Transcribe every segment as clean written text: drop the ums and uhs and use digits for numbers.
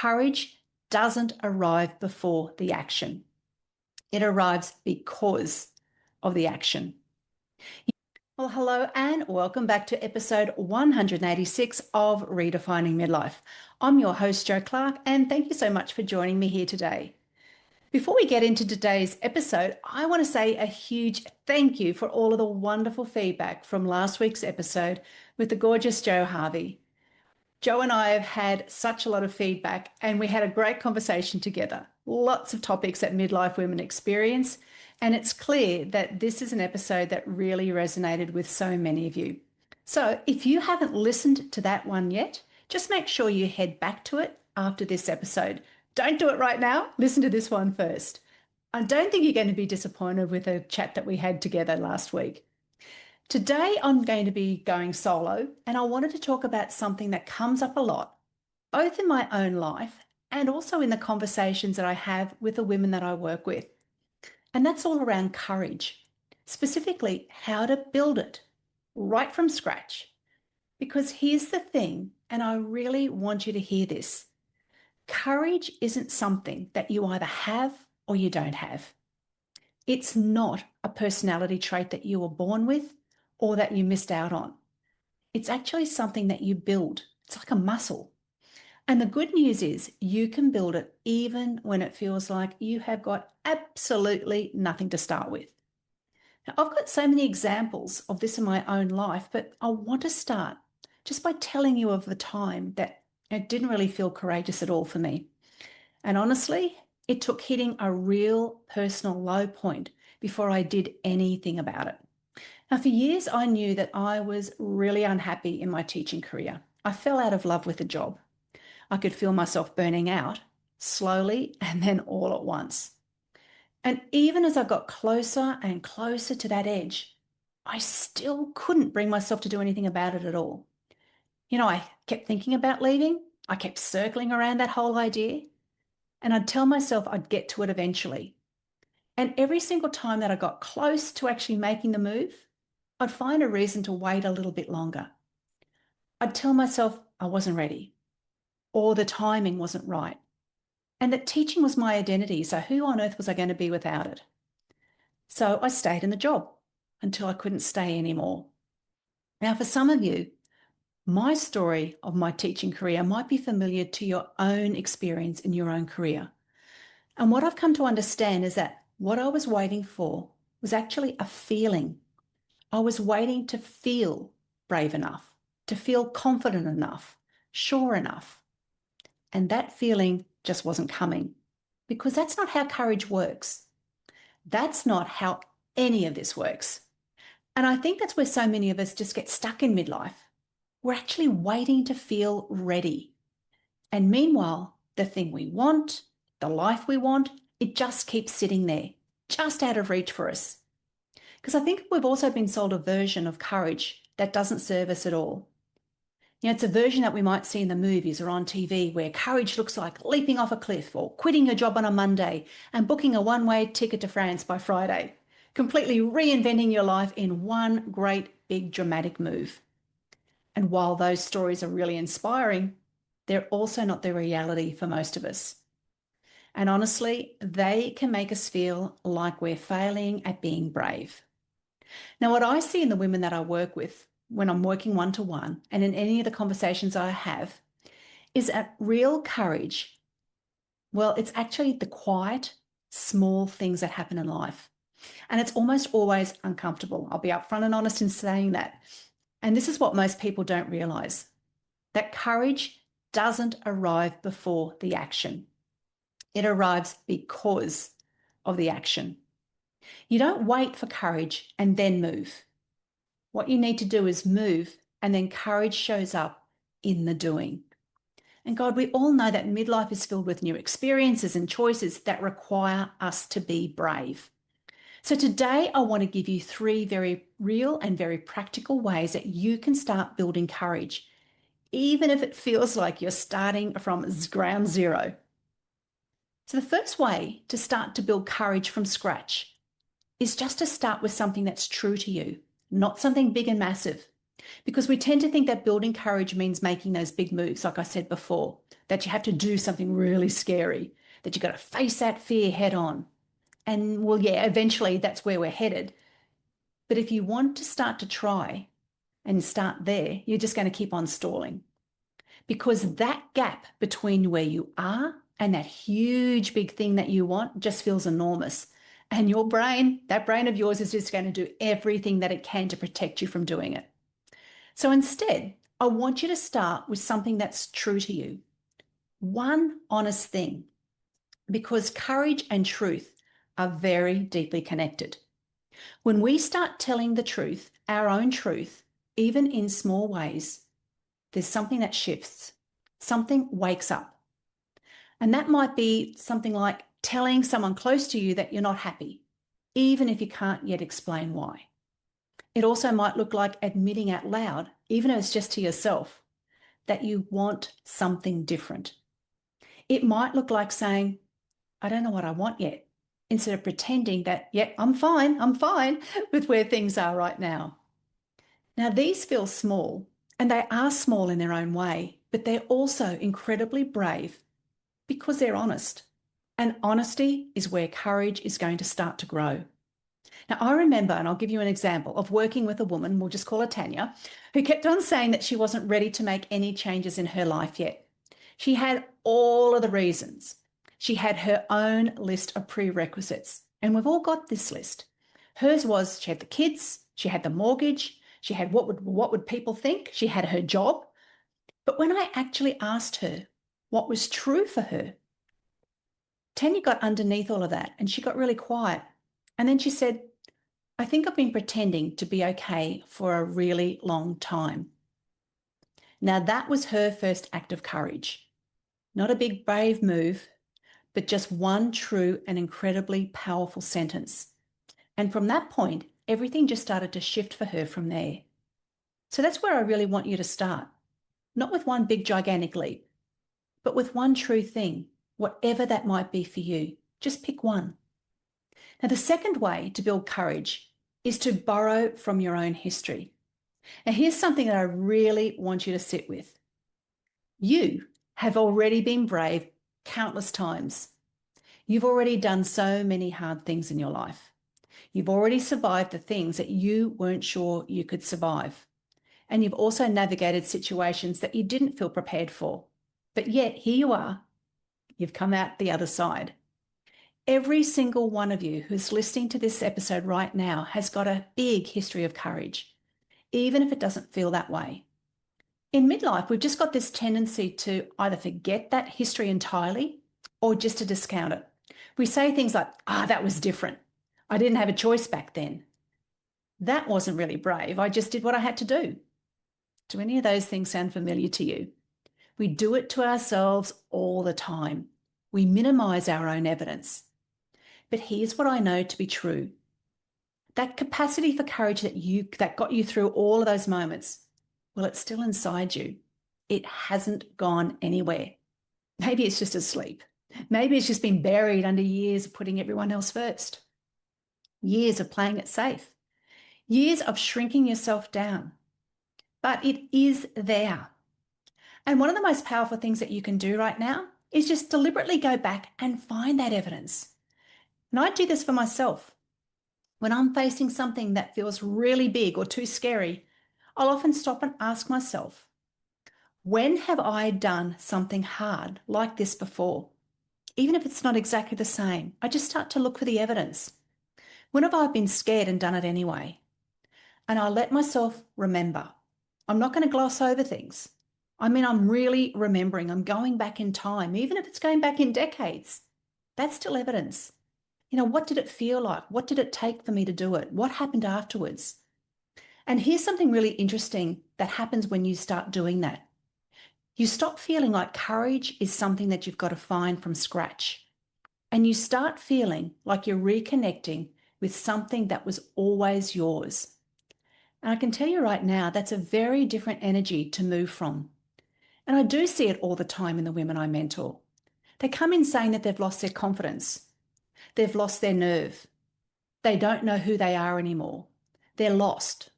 Courage doesn't arrive before the action. It arrives because of the action. Well, hello and welcome back to episode 186 of Redefining Midlife. I'm your host, Jo Clark, and thank you so much for joining me here today. Before we get into today's episode, I want to say a huge thank you for all of the wonderful feedback from last week's episode with the gorgeous Jo Harvey. Jo and I have had such a lot of feedback and we had a great conversation together. Lots of topics that midlife women experience, and it's clear that this is an episode that really resonated with so many of you. So if you haven't listened to that one yet, just make sure you head back to it after this episode. Don't do it right now. Listen to this one first. I don't think you're going to be disappointed with the chat that we had together last week. Today, I'm going to be going solo, and I wanted to talk about something that comes up a lot, both in my own life and also in the conversations that I have with the women that I work with. And that's all around courage, specifically how to build it right from scratch. Because here's the thing, and I really want you to hear this. Courage isn't something that you either have or you don't have. It's not a personality trait that you were born with or that you missed out on. It's actually something that you build. It's like a muscle. And the good news is you can build it even when it feels like you have got absolutely nothing to start with. Now, I've got so many examples of this in my own life, but I want to start just by telling you of the time that it didn't really feel courageous at all for me. And honestly, it took hitting a real personal low point before I did anything about it. Now, for years, I knew that I was really unhappy in my teaching career. I fell out of love with the job. I could feel myself burning out slowly and then all at once. And even as I got closer and closer to that edge, I still couldn't bring myself to do anything about it at all. I kept thinking about leaving. I kept circling around that whole idea. And I'd tell myself I'd get to it eventually. And every single time that I got close to actually making the move, I'd find a reason to wait a little bit longer. I'd tell myself I wasn't ready or the timing wasn't right and that teaching was my identity, so who on earth was I going to be without it? So I stayed in the job until I couldn't stay anymore. Now, for some of you, my story of my teaching career might be familiar to your own experience in your own career. And what I've come to understand is that what I was waiting for was actually a feeling. I was waiting to feel brave enough, to feel confident enough, sure enough. And that feeling just wasn't coming because that's not how courage works. That's not how any of this works. And I think that's where so many of us just get stuck in midlife. We're actually waiting to feel ready. And meanwhile, the thing we want, the life we want, it just keeps sitting there, just out of reach for us. Because I think we've also been sold a version of courage that doesn't serve us at all. It's a version that we might see in the movies or on TV where courage looks like leaping off a cliff or quitting your job on a Monday and booking a one-way ticket to France by Friday, completely reinventing your life in one great big dramatic move. And while those stories are really inspiring, they're also not the reality for most of us. And honestly, they can make us feel like we're failing at being brave. Now, what I see in the women that I work with when I'm working one-to-one and in any of the conversations I have is that real courage, well, it's actually the quiet, small things that happen in life. And it's almost always uncomfortable. I'll be upfront and honest in saying that. And this is what most people don't realize, that courage doesn't arrive before the action. It arrives because of the action. You don't wait for courage and then move. What you need to do is move, and then courage shows up in the doing. And God, we all know that midlife is filled with new experiences and choices that require us to be brave. So today I want to give you 3 very real and very practical ways that you can start building courage, even if it feels like you're starting from ground zero. So the first way to start to build courage from scratch is just to start with something that's true to you, not something big and massive. Because we tend to think that building courage means making those big moves, like I said before, that you have to do something really scary, that you've got to face that fear head on. And well, yeah, eventually that's where we're headed. But if you want to start to try and start there, you're just going to keep on stalling because that gap between where you are and that huge big thing that you want just feels enormous. And your brain, that brain of yours, is just going to do everything that it can to protect you from doing it. So instead, I want you to start with something that's true to you. One honest thing, because courage and truth are very deeply connected. When we start telling the truth, our own truth, even in small ways, there's something that shifts, something wakes up. And that might be something like telling someone close to you that you're not happy, even if you can't yet explain why. It also might look like admitting out loud, even if it's just to yourself, that you want something different. It might look like saying, I don't know what I want yet, instead of pretending that, yeah, I'm fine with where things are right now. Now, these feel small, and they are small in their own way, but they're also incredibly brave because they're honest. And honesty is where courage is going to start to grow. Now, I remember, and I'll give you an example of working with a woman, we'll just call her Tanya, who kept on saying that she wasn't ready to make any changes in her life yet. She had all of the reasons. She had her own list of prerequisites, and we've all got this list. Hers was she had the kids, she had the mortgage, she had what would people think, she had her job. But when I actually asked her what was true for her, Tanya got underneath all of that and she got really quiet. And then she said, I think I've been pretending to be okay for a really long time. Now, that was her first act of courage. Not a big, brave move, but just one true and incredibly powerful sentence. And from that point, everything just started to shift for her from there. So that's where I really want you to start. Not with one big, gigantic leap, but with one true thing, whatever that might be for you. Just pick one. Now, the second way to build courage is to borrow from your own history. Now, here's something that I really want you to sit with. You have already been brave countless times. You've already done so many hard things in your life. You've already survived the things that you weren't sure you could survive. And you've also navigated situations that you didn't feel prepared for. But yet, here you are. You've come out the other side. Every single one of you who's listening to this episode right now has got a big history of courage, even if it doesn't feel that way. In midlife, we've just got this tendency to either forget that history entirely or just to discount it. We say things like, that was different. I didn't have a choice back then. That wasn't really brave. I just did what I had to do. Do any of those things sound familiar to you? We do it to ourselves all the time. We minimize our own evidence. But here's what I know to be true. That capacity for courage that got you through all of those moments, well, it's still inside you. It hasn't gone anywhere. Maybe it's just asleep. Maybe it's just been buried under years of putting everyone else first. Years of playing it safe. Years of shrinking yourself down. But it is there. And one of the most powerful things that you can do right now is just deliberately go back and find that evidence. And I do this for myself. When I'm facing something that feels really big or too scary, I'll often stop and ask myself, when have I done something hard like this before? Even if it's not exactly the same, I just start to look for the evidence. When have I been scared and done it anyway? And I let myself remember. I'm not going to gloss over things. I'm really remembering. I'm going back in time, even if it's going back in decades. That's still evidence. What did it feel like? What did it take for me to do it? What happened afterwards? And here's something really interesting that happens when you start doing that. You stop feeling like courage is something that you've got to find from scratch. And you start feeling like you're reconnecting with something that was always yours. And I can tell you right now, that's a very different energy to move from. And I do see it all the time in the women I mentor. They come in saying that they've lost their confidence. They've lost their nerve. They don't know who they are anymore. They're lost.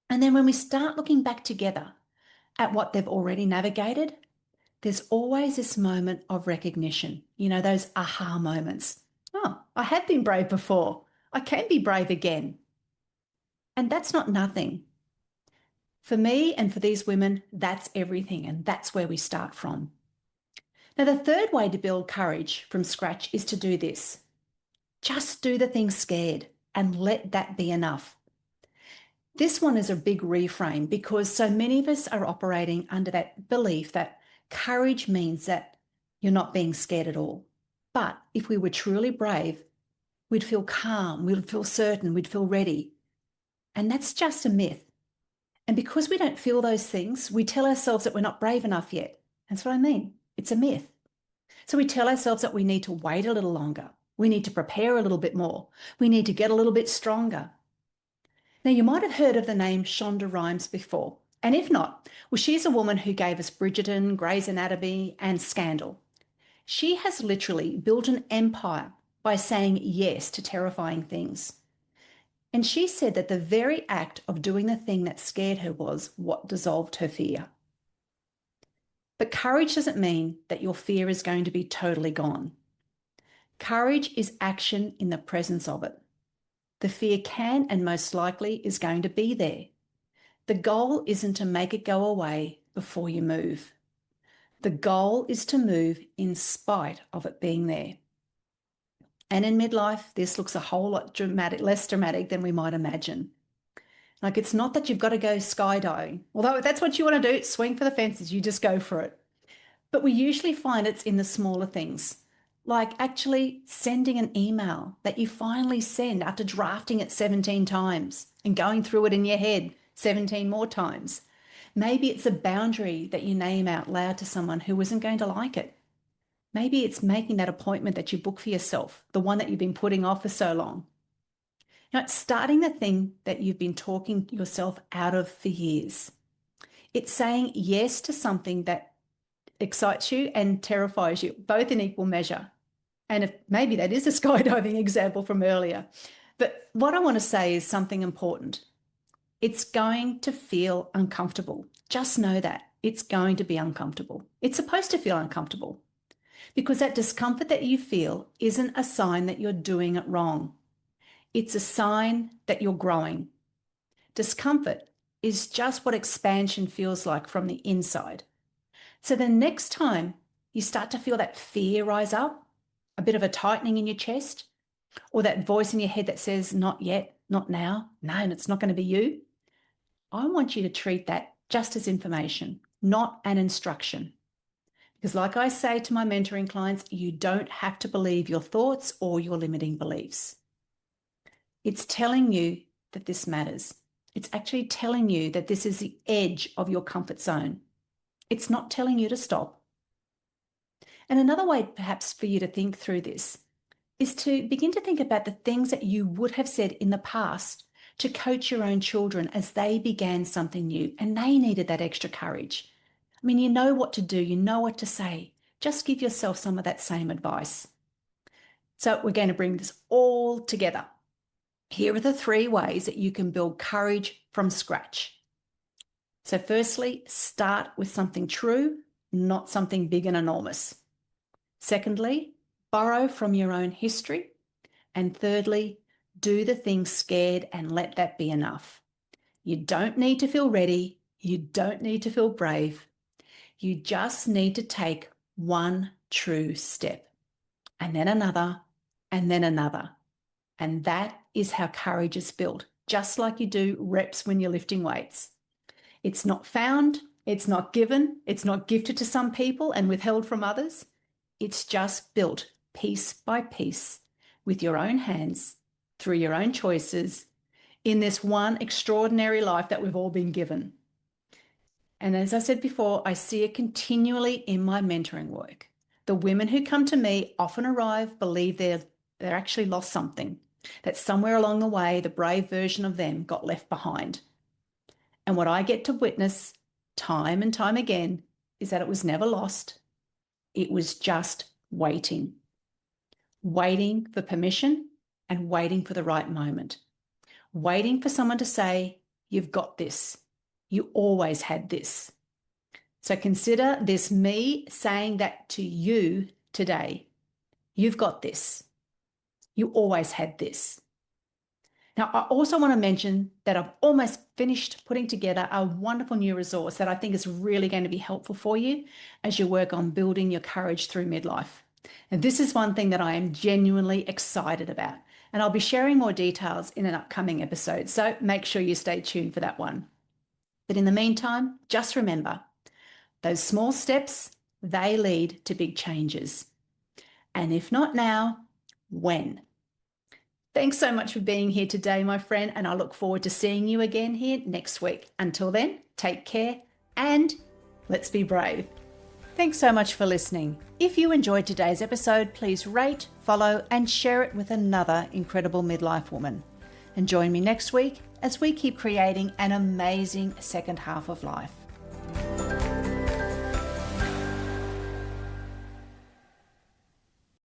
And then when we start looking back together at what they've already navigated, there's always this moment of recognition, those aha moments. Oh, I have been brave before. I can be brave again. And that's not nothing. For me and for these women, that's everything. And that's where we start from. Now, the third way to build courage from scratch is to do this. Just do the thing scared and let that be enough. This one is a big reframe because so many of us are operating under that belief that courage means that you're not being scared at all. But if we were truly brave, we'd feel calm, we'd feel certain, we'd feel ready. And that's just a myth. And because we don't feel those things, we tell ourselves that we're not brave enough yet. That's what I mean. It's a myth. So we tell ourselves that we need to wait a little longer. We need to prepare a little bit more. We need to get a little bit stronger. Now, you might have heard of the name Shonda Rhimes before. And if not, well, she's a woman who gave us Bridgerton, Grey's Anatomy, and Scandal. She has literally built an empire by saying yes to terrifying things. And she said that the very act of doing the thing that scared her was what dissolved her fear. But courage doesn't mean that your fear is going to be totally gone. Courage is action in the presence of it. The fear can and most likely is going to be there. The goal isn't to make it go away before you move. The goal is to move in spite of it being there. And in midlife, this looks a whole lot less dramatic than we might imagine. Like, it's not that you've got to go skydiving, although if that's what you want to do, swing for the fences, you just go for it. But we usually find it's in the smaller things, like actually sending an email that you finally send after drafting it 17 times and going through it in your head 17 more times. Maybe it's a boundary that you name out loud to someone who isn't going to like it. Maybe it's making that appointment that you book for yourself, the one that you've been putting off for so long. It's starting the thing that you've been talking yourself out of for years. It's saying yes to something that excites you and terrifies you, both in equal measure. And if maybe that is a skydiving example from earlier. But what I want to say is something important. It's going to feel uncomfortable. Just know that it's going to be uncomfortable. It's supposed to feel uncomfortable because that discomfort that you feel isn't a sign that you're doing it wrong. It's a sign that you're growing. Discomfort is just what expansion feels like from the inside. So the next time you start to feel that fear rise up, a bit of a tightening in your chest, or that voice in your head that says, not yet, not now, no, and it's not going to be you, I want you to treat that just as information, not an instruction. Because like I say to my mentoring clients, you don't have to believe your thoughts or your limiting beliefs. It's telling you that this matters. It's actually telling you that this is the edge of your comfort zone. It's not telling you to stop. And another way perhaps for you to think through this is to begin to think about the things that you would have said in the past to coach your own children as they began something new and they needed that extra courage. I mean, you know what to do, you know what to say. Just give yourself some of that same advice. So we're going to bring this all together. Here are the 3 ways that you can build courage from scratch. So firstly, start with something true, not something big and enormous. Secondly, borrow from your own history. And thirdly, do the thing scared and let that be enough. You don't need to feel ready. You don't need to feel brave. You just need to take one true step and then another and then another. And that is how courage is built, just like you do reps when you're lifting weights. It's not found, it's not given, it's not gifted to some people and withheld from others. It's just built piece by piece with your own hands, through your own choices, in this one extraordinary life that we've all been given. And as I said before, I see it continually in my mentoring work. The women who come to me often arrive, believe they're actually lost something, that somewhere along the way, the brave version of them got left behind. And what I get to witness time and time again is that it was never lost. It was just waiting for permission and waiting for the right moment, waiting for someone to say, You've got this. You always had this. So consider this me saying that to you today. You've got this. You always had this. Now, I also want to mention that I've almost finished putting together a wonderful new resource that I think is really going to be helpful for you as you work on building your courage through midlife. And this is one thing that I am genuinely excited about. And I'll be sharing more details in an upcoming episode. So make sure you stay tuned for that one. But in the meantime, just remember, those small steps, they lead to big changes. And if not now, when? Thanks so much for being here today, my friend, and I look forward to seeing you again here next week. Until then, take care and let's be brave. Thanks so much for listening. If you enjoyed today's episode, please rate, follow, and share it with another incredible midlife woman. And join me next week as we keep creating an amazing second half of life.